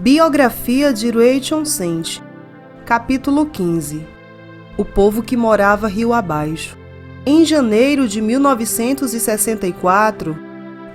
Biografia de Rachel Sent. Capítulo 15. O povo que morava rio abaixo. Em janeiro de 1964,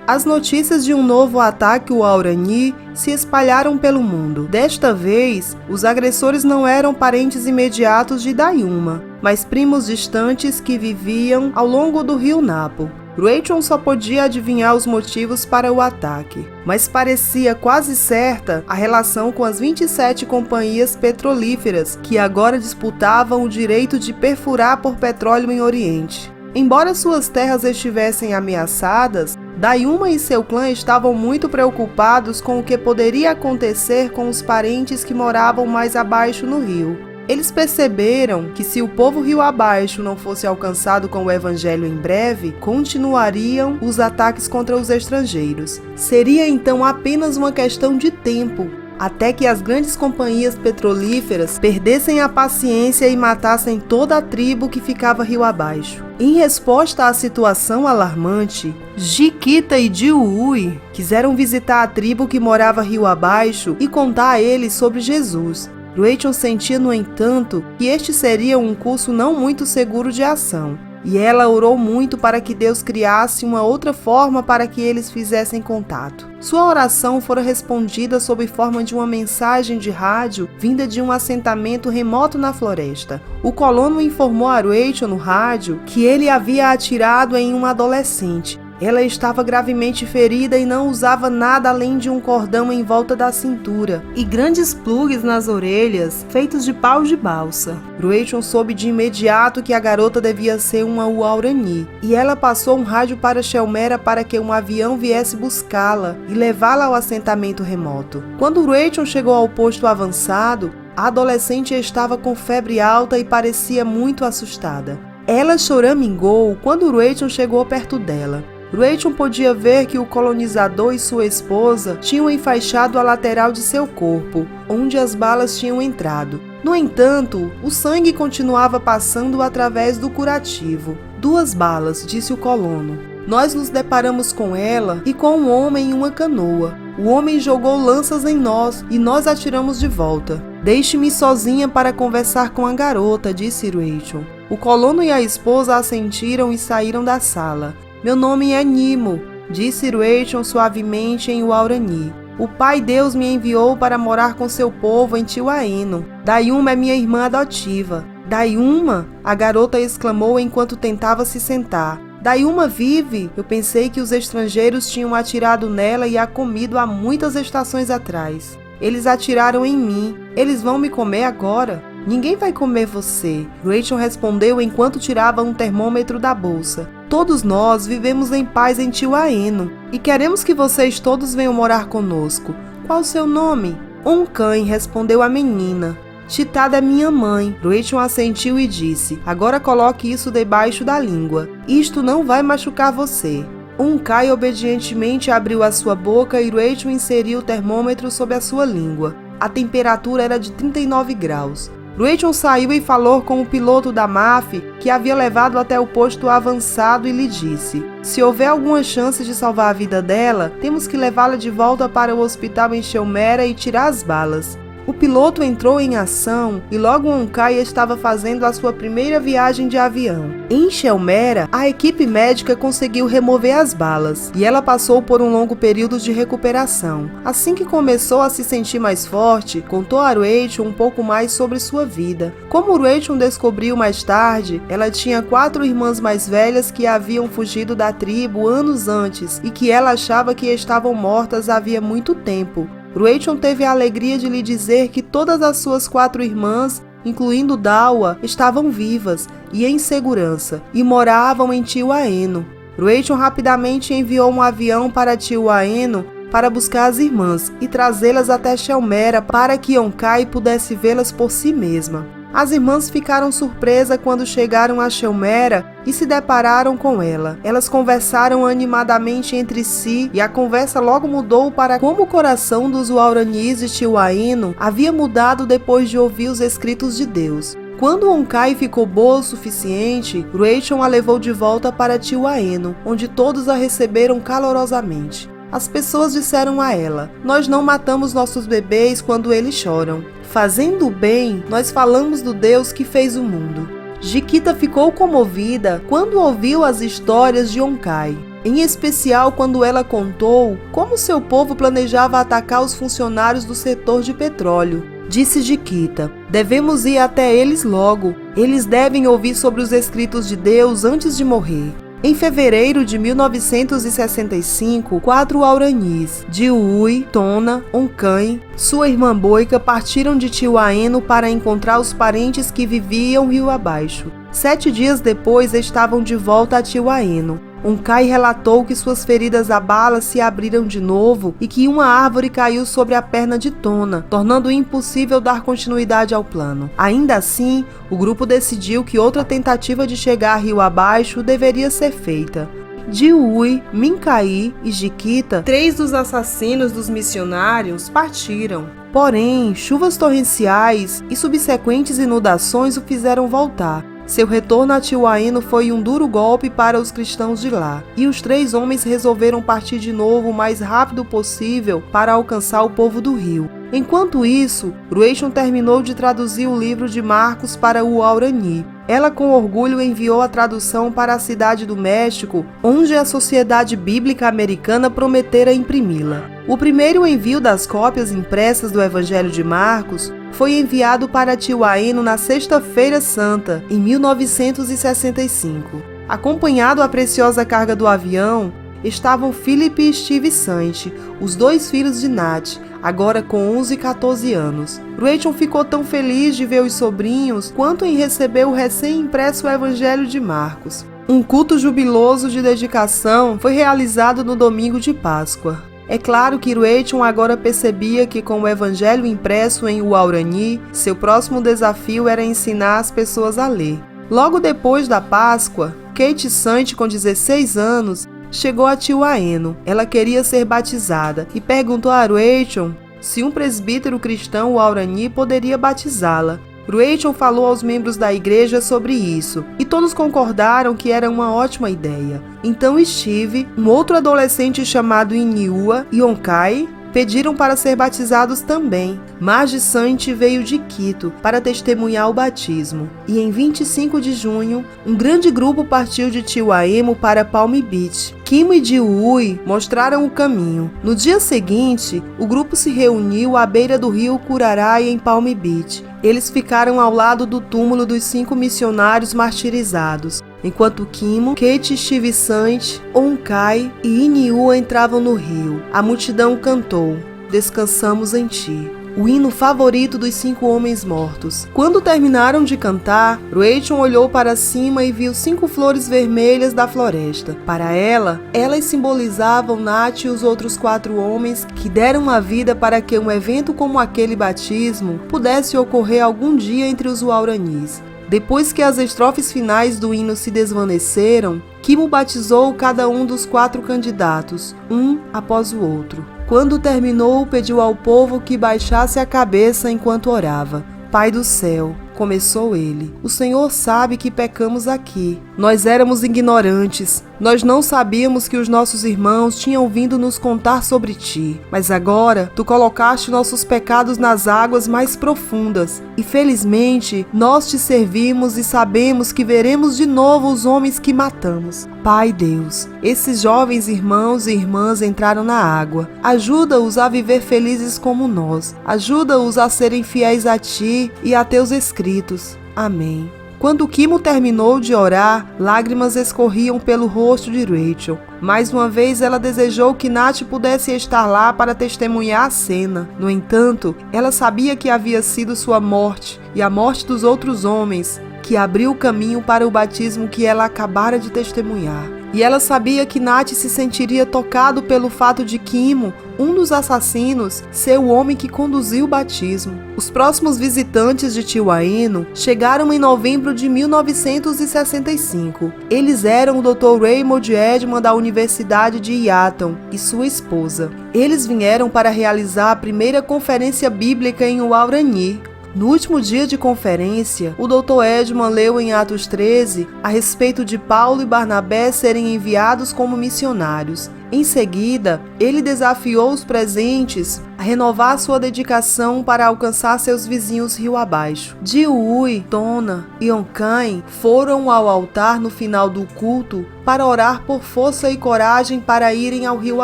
as notícias de um novo ataque ao Aurani se espalharam pelo mundo. Desta vez, os agressores não eram parentes imediatos de Dayuma, mas primos distantes que viviam ao longo do rio Napo. Rachel só podia adivinhar os motivos para o ataque, mas parecia quase certa a relação com as 27 companhias petrolíferas que agora disputavam o direito de perfurar por petróleo em Oriente. Embora suas terras estivessem ameaçadas, Dayuma e seu clã estavam muito preocupados com o que poderia acontecer com os parentes que moravam mais abaixo no rio. Eles perceberam que se o povo rio abaixo não fosse alcançado com o evangelho em breve, continuariam os ataques contra os estrangeiros. Seria então apenas uma questão de tempo, até que as grandes companhias petrolíferas perdessem a paciência e matassem toda a tribo que ficava rio abaixo. Em resposta à situação alarmante, Jiquita e Diuui quiseram visitar a tribo que morava rio abaixo e contar a eles sobre Jesus. Rachel sentia, no entanto, que este seria um curso não muito seguro de ação, e ela orou muito para que Deus criasse uma outra forma para que eles fizessem contato. Sua oração fora respondida sob forma de uma mensagem de rádio vinda de um assentamento remoto na floresta. O colono informou a Rachel no rádio que ele havia atirado em uma adolescente. Ela estava gravemente ferida e não usava nada além de um cordão em volta da cintura e grandes plugs nas orelhas, feitos de paus de balsa. Rachel soube de imediato que a garota devia ser uma Waorani, e ela passou um rádio para Shelmera para que um avião viesse buscá-la e levá-la ao assentamento remoto. Quando Rachel chegou ao posto avançado, a adolescente estava com febre alta e parecia muito assustada. Ela choramingou quando Rachel chegou perto dela. Rachel podia ver que o colonizador e sua esposa tinham enfaixado a lateral de seu corpo, onde as balas tinham entrado. No entanto, o sangue continuava passando através do curativo. 2 balas, disse o colono. Nós nos deparamos com ela e com um homem em uma canoa. O homem jogou lanças em nós e nós atiramos de volta. Deixe-me sozinha para conversar com a garota, disse Rachel. O colono e a esposa assentiram e saíram da sala. Meu nome é Nimo, disse Rachel suavemente em Waorani. O Pai Deus me enviou para morar com seu povo em Tiwaeno. Dayuma é minha irmã adotiva. Dayuma? A garota exclamou enquanto tentava se sentar. Dayuma vive? Eu pensei que os estrangeiros tinham atirado nela e a comido há muitas estações atrás. Eles atiraram em mim. Eles vão me comer agora? Ninguém vai comer você, Rachel respondeu enquanto tirava um termômetro da bolsa. Todos nós vivemos em paz em Tiwaeno e queremos que vocês todos venham morar conosco. Qual o seu nome? Onkai, respondeu a menina. Chitada é minha mãe. Rachel assentiu e disse, agora coloque isso debaixo da língua. Isto não vai machucar você. Onkai obedientemente abriu a sua boca e Rachel inseriu o termômetro sob a sua língua. A temperatura era de 39 graus. Rachel saiu e falou com o piloto da MAF que havia levado até o posto avançado e lhe disse, se houver alguma chance de salvar a vida dela, temos que levá-la de volta para o hospital em Shelmera e tirar as balas. O piloto entrou em ação e logo Onkai estava fazendo a sua primeira viagem de avião. Em Shelmera, a equipe médica conseguiu remover as balas e ela passou por um longo período de recuperação. Assim que começou a se sentir mais forte, contou a Rachel um pouco mais sobre sua vida. Como Rachel descobriu mais tarde, ela tinha 4 irmãs mais velhas que haviam fugido da tribo anos antes e que ela achava que estavam mortas havia muito tempo. Rachel teve a alegria de lhe dizer que todas as suas 4 irmãs, incluindo Dawa, estavam vivas e em segurança, e moravam em Tiwaeno. Rachel rapidamente enviou um avião para Tiwaeno para buscar as irmãs e trazê-las até Shelmera para que Onkai pudesse vê-las por si mesma. As irmãs ficaram surpresas quando chegaram a Shelmera e se depararam com ela. Elas conversaram animadamente entre si e a conversa logo mudou para como o coração dos Waoranis de Tiwaeno havia mudado depois de ouvir os escritos de Deus. Quando Onkai ficou boa o suficiente, Rachel a levou de volta para Tiwaeno, onde todos a receberam calorosamente. As pessoas disseram a ela: nós não matamos nossos bebês quando eles choram. Fazendo o bem, nós falamos do Deus que fez o mundo. Jiquita ficou comovida quando ouviu as histórias de Onkai, em especial quando ela contou como seu povo planejava atacar os funcionários do setor de petróleo. Disse Jiquita: devemos ir até eles logo. Eles devem ouvir sobre os escritos de Deus antes de morrer. Em fevereiro de 1965, 4 Auranis, Diuí, Tona, Onkai, sua irmã Boica, partiram de Tiwaeno para encontrar os parentes que viviam rio abaixo. 7 dias depois, estavam de volta a Tiwaeno. Onkai relatou que suas feridas à bala se abriram de novo e que uma árvore caiu sobre a perna de Tona, tornando impossível dar continuidade ao plano. Ainda assim, o grupo decidiu que outra tentativa de chegar rio abaixo deveria ser feita. Diuí, Mincaí e Jiquita, 3 dos assassinos dos missionários, partiram. Porém, chuvas torrenciais e subsequentes inundações o fizeram voltar. Seu retorno a Tiwaeno foi um duro golpe para os cristãos de lá, e os 3 homens resolveram partir de novo o mais rápido possível para alcançar o povo do rio. Enquanto isso, Rueixo terminou de traduzir o livro de Marcos para o Aurani. Ela com orgulho enviou a tradução para a cidade do México, onde a Sociedade Bíblica Americana prometera imprimi-la. O primeiro envio das cópias impressas do Evangelho de Marcos foi enviado para Tiwaeno na Sexta-feira Santa, em 1965. Acompanhado a preciosa carga do avião, estavam Philip e Steve Sant, os 2 filhos de Nat, agora com 11 e 14 anos. Rueixo ficou tão feliz de ver os sobrinhos quanto em receber o recém-impresso Evangelho de Marcos. Um culto jubiloso de dedicação foi realizado no domingo de Páscoa. É claro que Rueixo agora percebia que com o Evangelho impresso em Uaurani, seu próximo desafio era ensinar as pessoas a ler. Logo depois da Páscoa, Kate Sant, com 16 anos, chegou a Tiwaeno. Ela queria ser batizada e perguntou a Rueixo se um presbítero cristão Uaurani poderia batizá-la. Rueixo falou aos membros da igreja sobre isso, e todos concordaram que era uma ótima ideia. Então Steve, um outro adolescente chamado Iniua e Onkai pediram para ser batizados também. Marge Sant veio de Quito para testemunhar o batismo, e em 25 de junho, um grande grupo partiu de Tiwaeno para Palm Beach. Kim e Diuí mostraram o caminho. No dia seguinte, o grupo se reuniu à beira do rio Curaray em Palm Beach. Eles ficaram ao lado do túmulo dos 5 missionários martirizados, enquanto Kim, Kate, Steve Sant, Onkai e Iniua entravam no rio. A multidão cantou: "Descansamos em ti", o hino favorito dos 5 homens mortos. Quando terminaram de cantar, Rueixo olhou para cima e viu 5 flores vermelhas da floresta. Para ela, elas simbolizavam Nat e os outros 4 homens que deram a vida para que um evento como aquele batismo pudesse ocorrer algum dia entre os Uauranis. Depois que as estrofes finais do hino se desvaneceram, Kimo batizou cada um dos 4 candidatos, um após o outro. Quando terminou, pediu ao povo que baixasse a cabeça enquanto orava. "Pai do céu", começou ele, "o Senhor sabe que pecamos aqui. Nós éramos ignorantes. Nós não sabíamos que os nossos irmãos tinham vindo nos contar sobre ti. Mas agora, tu colocaste nossos pecados nas águas mais profundas. E felizmente, nós te servimos e sabemos que veremos de novo os homens que matamos. Pai Deus, esses jovens irmãos e irmãs entraram na água. Ajuda-os a viver felizes como nós. Ajuda-os a serem fiéis a ti e a teus escritos. Amém." Quando Kimo terminou de orar, lágrimas escorriam pelo rosto de Rachel. Mais uma vez ela desejou que Nat pudesse estar lá para testemunhar a cena. No entanto, ela sabia que havia sido sua morte e a morte dos outros homens que abriu o caminho para o batismo que ela acabara de testemunhar. E ela sabia que Nat se sentiria tocado pelo fato de Kimo, um dos assassinos, ser o homem que conduziu o batismo. Os próximos visitantes de Tiwaeno chegaram em novembro de 1965. Eles eram o Dr. Raymond Edman da Universidade de Eton e sua esposa. Eles vieram para realizar a primeira conferência bíblica em Uaurani. No último dia de conferência, o Dr. Edman leu em Atos 13 a respeito de Paulo e Barnabé serem enviados como missionários. Em seguida, ele desafiou os presentes a renovar sua dedicação para alcançar seus vizinhos rio abaixo. Jiwoo, Tona e Onkan foram ao altar no final do culto para orar por força e coragem para irem ao rio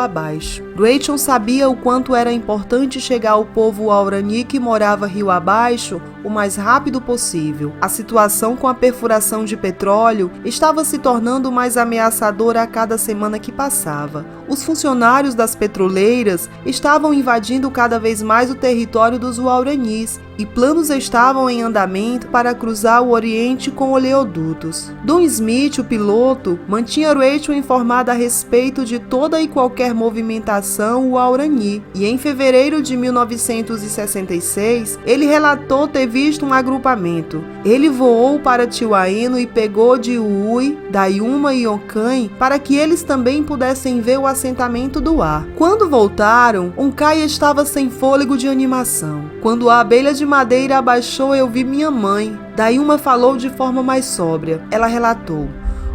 abaixo. Rachel sabia o quanto era importante chegar ao povo Aurani que morava rio abaixo o mais rápido possível. A situação com a perfuração de petróleo estava se tornando mais ameaçadora a cada semana que passava. Os funcionários das petroleiras estavam invadindo cada vez mais o território dos Wauranis e planos estavam em andamento para cruzar o Oriente com oleodutos. Don Smith, o piloto, mantinha Rachel informada a respeito de toda e qualquer movimentação Waurani, e em fevereiro de 1966, ele relatou ter visto um agrupamento. Ele voou para Tiwaeno e pegou Jiwoo, Dayuma e Onkan para que eles também pudessem ver o assentamento do ar. Quando voltaram, Onkai estava sem fôlego de animação. Quando a abelha de madeira abaixou, eu vi minha mãe. Dayuma falou de forma mais sóbria. Ela relatou: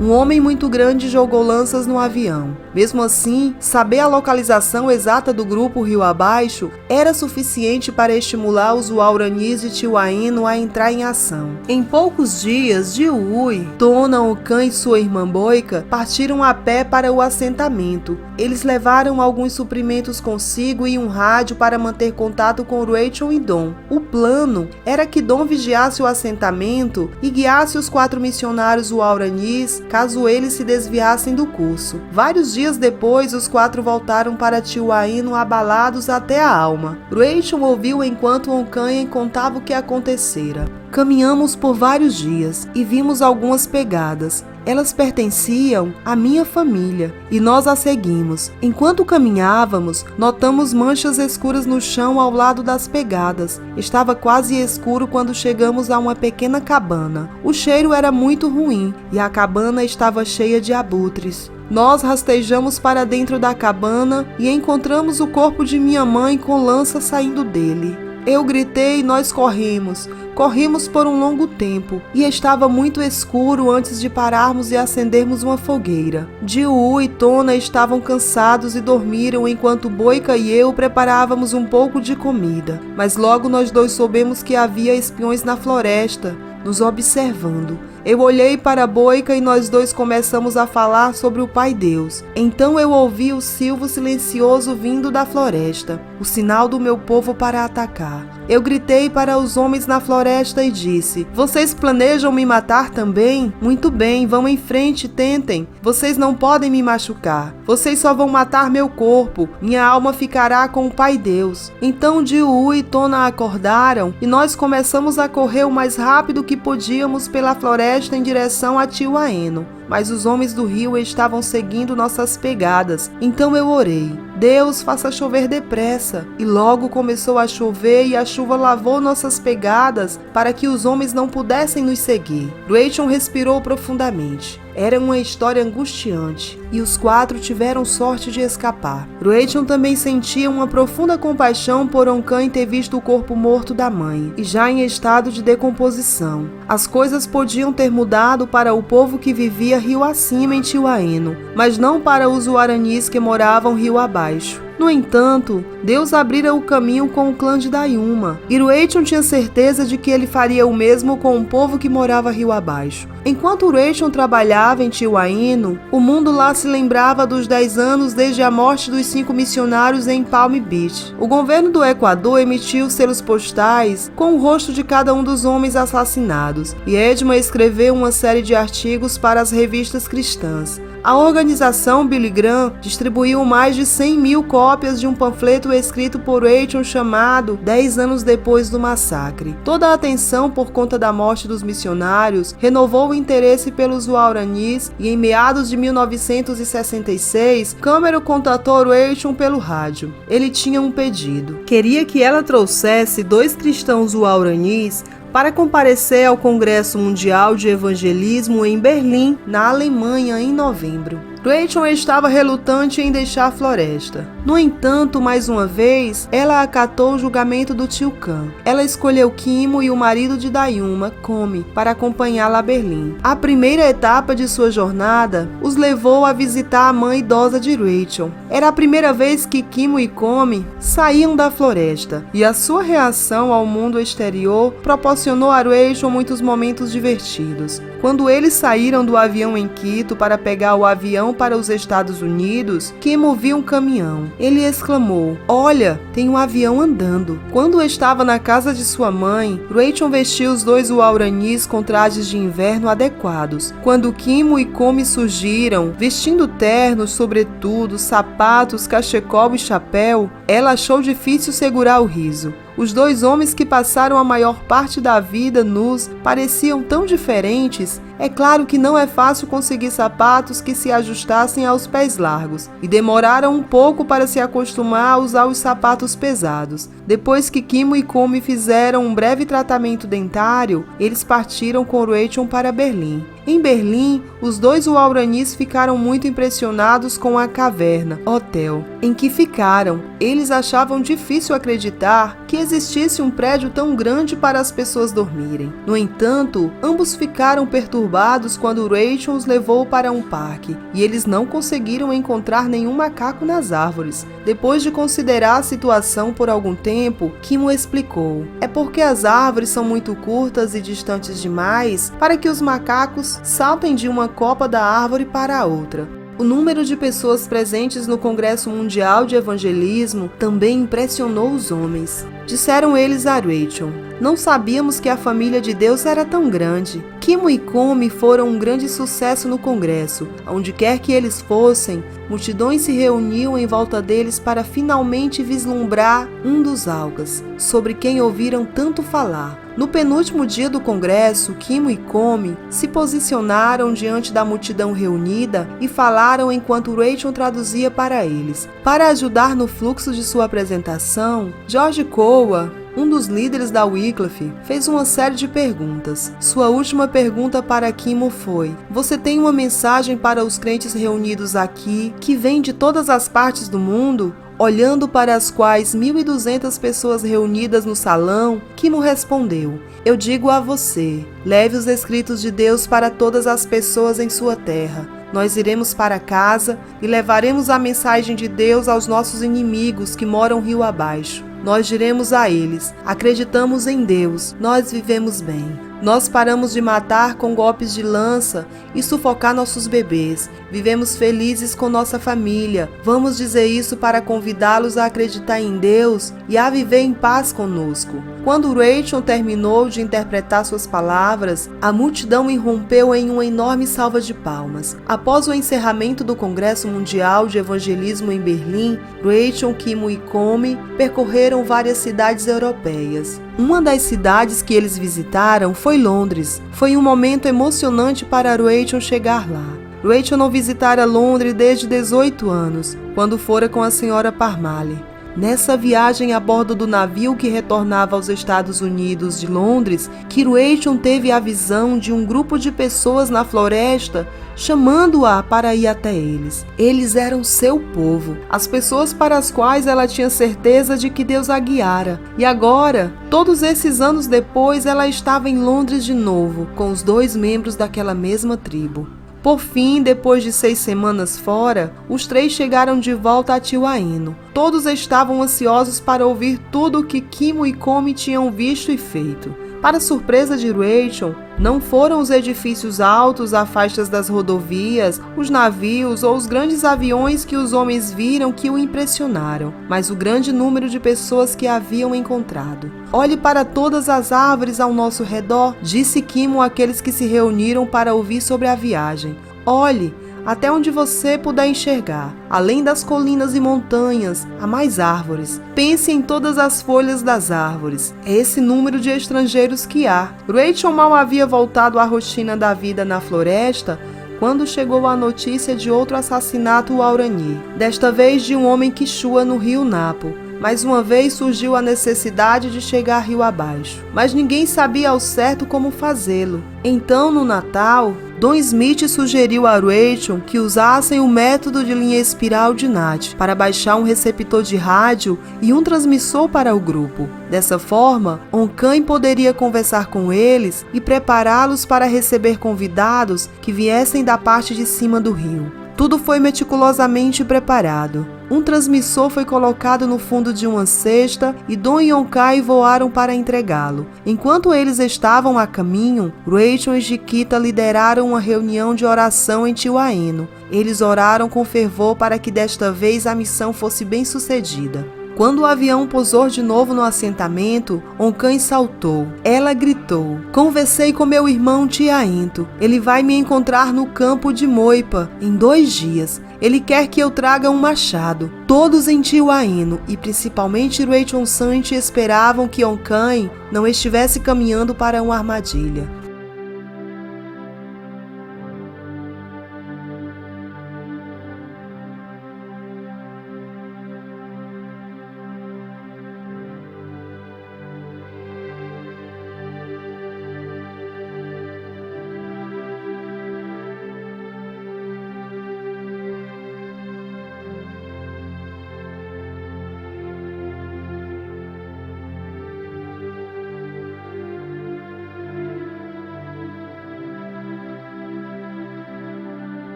um homem muito grande jogou lanças no avião. Mesmo assim, saber a localização exata do grupo rio abaixo era suficiente para estimular os Wauranis de Tiwaeno a entrar em ação. Em poucos dias, Jiwoo, Tona, Onkan e sua irmã Boika partiram a pé para o assentamento. Eles levaram alguns suprimentos consigo e um rádio para manter contato com Rachel e Don. O plano era que Don vigiasse o assentamento e guiasse os 4 missionários Wauranis caso eles se desviassem do curso. Vários dias depois, os 4 voltaram para Tiwaeno abalados até a alma. Rachel ouviu enquanto Onkan contava o que acontecera. Caminhamos por vários dias e vimos algumas pegadas. Elas pertenciam à minha família e nós as seguimos. Enquanto caminhávamos, notamos manchas escuras no chão ao lado das pegadas. Estava quase escuro quando chegamos a uma pequena cabana. O cheiro era muito ruim e a cabana estava cheia de abutres. Nós rastejamos para dentro da cabana e encontramos o corpo de minha mãe com lança saindo dele. Eu gritei e nós corrimos. Corrimos por um longo tempo e estava muito escuro antes de pararmos e acendermos uma fogueira. Jiwoo e Tona estavam cansados e dormiram enquanto Boika e eu preparávamos um pouco de comida. Mas logo nós 2 soubemos que havia espiões na floresta, nos observando. Eu olhei para Boika e nós 2 começamos a falar sobre o Pai Deus. Então eu ouvi o silvo silencioso vindo da floresta, o sinal do meu povo para atacar. Eu gritei para os homens na floresta e disse: vocês planejam me matar também? Muito bem, vão em frente, tentem. Vocês não podem me machucar. Vocês só vão matar meu corpo. Minha alma ficará com o Pai Deus. Então Jiwoo e Tona acordaram e nós começamos a correr o mais rápido que podíamos pela floresta em direção a Tiwaeno. Mas os homens do rio estavam seguindo nossas pegadas. Então eu orei: Deus, faça chover depressa. E logo começou a chover e a chuva lavou nossas pegadas para que os homens não pudessem nos seguir. Rachel respirou profundamente. Era uma história angustiante e os 4 tiveram sorte de escapar. Rachel também sentia uma profunda compaixão por Onkan ter visto o corpo morto da mãe e já em estado de decomposição. As coisas podiam ter mudado para o povo que vivia rio acima em Tiwaeno, mas não para os Wauranis que moravam rio abaixo. No entanto, Deus abrira o caminho com o clã de Dayuma, e Rachel tinha certeza de que ele faria o mesmo com o povo que morava rio abaixo. Enquanto Rachel trabalhava em Tiwaeno, o mundo lá se lembrava dos 10 anos desde a morte dos 5 missionários em Palm Beach. O governo do Equador emitiu selos postais com o rosto de cada um dos homens assassinados, e Edma escreveu uma série de artigos para as revistas cristãs. A organização Billy Graham distribuiu mais de 100.000 cópias de um panfleto escrito por Rachel chamado 10 anos depois do massacre. Toda a atenção por conta da morte dos missionários renovou o interesse pelos Wauranis e em meados de 1966, Cameron contatou Rachel pelo rádio. Ele tinha um pedido. Queria que ela trouxesse 2 cristãos Wauranis para comparecer ao Congresso Mundial de Evangelismo em Berlim, na Alemanha, em novembro. Rachel estava relutante em deixar a floresta. No entanto, mais uma vez, ela acatou o julgamento do tio Cam. Ela escolheu Kimo e o marido de Dayuma, Komi, para acompanhá-la a Berlim. A primeira etapa de sua jornada os levou a visitar a mãe idosa de Rachel. Era a primeira vez que Kimo e Komi saíam da floresta, e a sua reação ao mundo exterior proporcionou a Rachel muitos momentos divertidos. Quando eles saíram do avião em Quito para pegar o avião para os Estados Unidos, Kimo viu um caminhão. Ele exclamou: "Olha, tem um avião andando." Quando estava na casa de sua mãe, Rachel vestiu os dois Wauranis com trajes de inverno adequados. Quando Kimo e Komi surgiram, vestindo ternos, sobretudo, sapatos, cachecol e chapéu, ela achou difícil segurar o riso. Os dois homens que passaram a maior parte da vida nus pareciam tão diferentes. É claro que não é fácil conseguir sapatos que se ajustassem aos pés largos, e demoraram um pouco para se acostumar a usar os sapatos pesados. Depois que Kimo e Komi fizeram um breve tratamento dentário, eles partiram com Rachel para Berlim. Em Berlim, os dois Wauranis ficaram muito impressionados com a caverna, hotel, em que ficaram. Eles achavam difícil acreditar que existisse um prédio tão grande para as pessoas dormirem. No entanto, ambos ficaram perturbados quando Rachel os levou para um parque, e eles não conseguiram encontrar nenhum macaco nas árvores. Depois de considerar a situação por algum tempo, Kimo explicou: "É porque as árvores são muito curtas e distantes demais para que os macacos saltem de uma copa da árvore para a outra." O número de pessoas presentes no Congresso Mundial de Evangelismo também impressionou os homens. Disseram eles a Rachel: "Não sabíamos que a família de Deus era tão grande." Kimo e Komi foram um grande sucesso no Congresso. Onde quer que eles fossem, multidões se reuniam em volta deles para finalmente vislumbrar um dos algas, sobre quem ouviram tanto falar. No penúltimo dia do congresso, Kimo e Komi se posicionaram diante da multidão reunida e falaram enquanto Rachel traduzia para eles. Para ajudar no fluxo de sua apresentação, George Kowa, um dos líderes da Wycliffe, fez uma série de perguntas. Sua última pergunta para Kimo foi: "Você tem uma mensagem para os crentes reunidos aqui, que vêm de todas as partes do mundo?" Olhando para as quais 1.200 pessoas reunidas no salão, Kimo respondeu: "Eu digo a você, leve os escritos de Deus para todas as pessoas em sua terra. Nós iremos para casa e levaremos a mensagem de Deus aos nossos inimigos que moram rio abaixo. Nós diremos a eles: acreditamos em Deus, nós vivemos bem. Nós paramos de matar com golpes de lança e sufocar nossos bebês. Vivemos felizes com nossa família. Vamos dizer isso para convidá-los a acreditar em Deus e a viver em paz conosco." Quando Rachel terminou de interpretar suas palavras, a multidão irrompeu em uma enorme salva de palmas. Após o encerramento do Congresso Mundial de Evangelismo em Berlim, Rachel, Kimo e Komi percorreram várias cidades europeias. Uma das cidades que eles visitaram foi Londres. Foi um momento emocionante para Rachel chegar lá. Rachel não visitara Londres desde 18 anos, quando fora com a senhora Parmalee. Nessa viagem a bordo do navio que retornava aos Estados Unidos de Londres, que Rachel teve a visão de um grupo de pessoas na floresta chamando-a para ir até eles. Eles eram seu povo, as pessoas para as quais ela tinha certeza de que Deus a guiara. E agora, todos esses anos depois, ela estava em Londres de novo, com os dois membros daquela mesma tribo. Por fim, depois de 6 semanas fora, os 3 chegaram de volta a Tiwaino. Todos estavam ansiosos para ouvir tudo o que Kimo e Komi tinham visto e feito. Para surpresa de Rachel, não foram os edifícios altos, as faixas das rodovias, os navios ou os grandes aviões que os homens viram que o impressionaram, mas o grande número de pessoas que haviam encontrado. "Olhe para todas as árvores ao nosso redor", disse Kimo àqueles que se reuniram para ouvir sobre a viagem. "Olhe até onde você puder enxergar. Além das colinas e montanhas, há mais árvores. Pense em todas as folhas das árvores. É esse número de estrangeiros que há." Rachel mal havia voltado à rotina da vida na floresta quando chegou a notícia de outro assassinato Waurani, desta vez de um homem quichua no rio Napo. Mais uma vez surgiu a necessidade de chegar rio abaixo, mas ninguém sabia ao certo como fazê-lo. Então, no Natal, Don Smith sugeriu a Rachel que usassem o método de linha espiral de Nat para baixar um receptor de rádio e um transmissor para o grupo. Dessa forma, Oncãe poderia conversar com eles e prepará-los para receber convidados que viessem da parte de cima do rio. Tudo foi meticulosamente preparado. Um transmissor foi colocado no fundo de uma cesta e Don e Oncãe voaram para entregá-lo. Enquanto eles estavam a caminho, Rachel e Chiquita lideraram uma reunião de oração em Tiwaeno. Eles oraram com fervor para que desta vez a missão fosse bem-sucedida. Quando o avião pousou de novo no assentamento, Oncãe saltou. Ela gritou: "Conversei com meu irmão Tiaento. Ele vai me encontrar no campo de Moipa em 2 dias. Ele quer que eu traga um machado." Todos em Tiwaeno, e principalmente Rachel Sant, esperavam que Oncãe não estivesse caminhando para uma armadilha.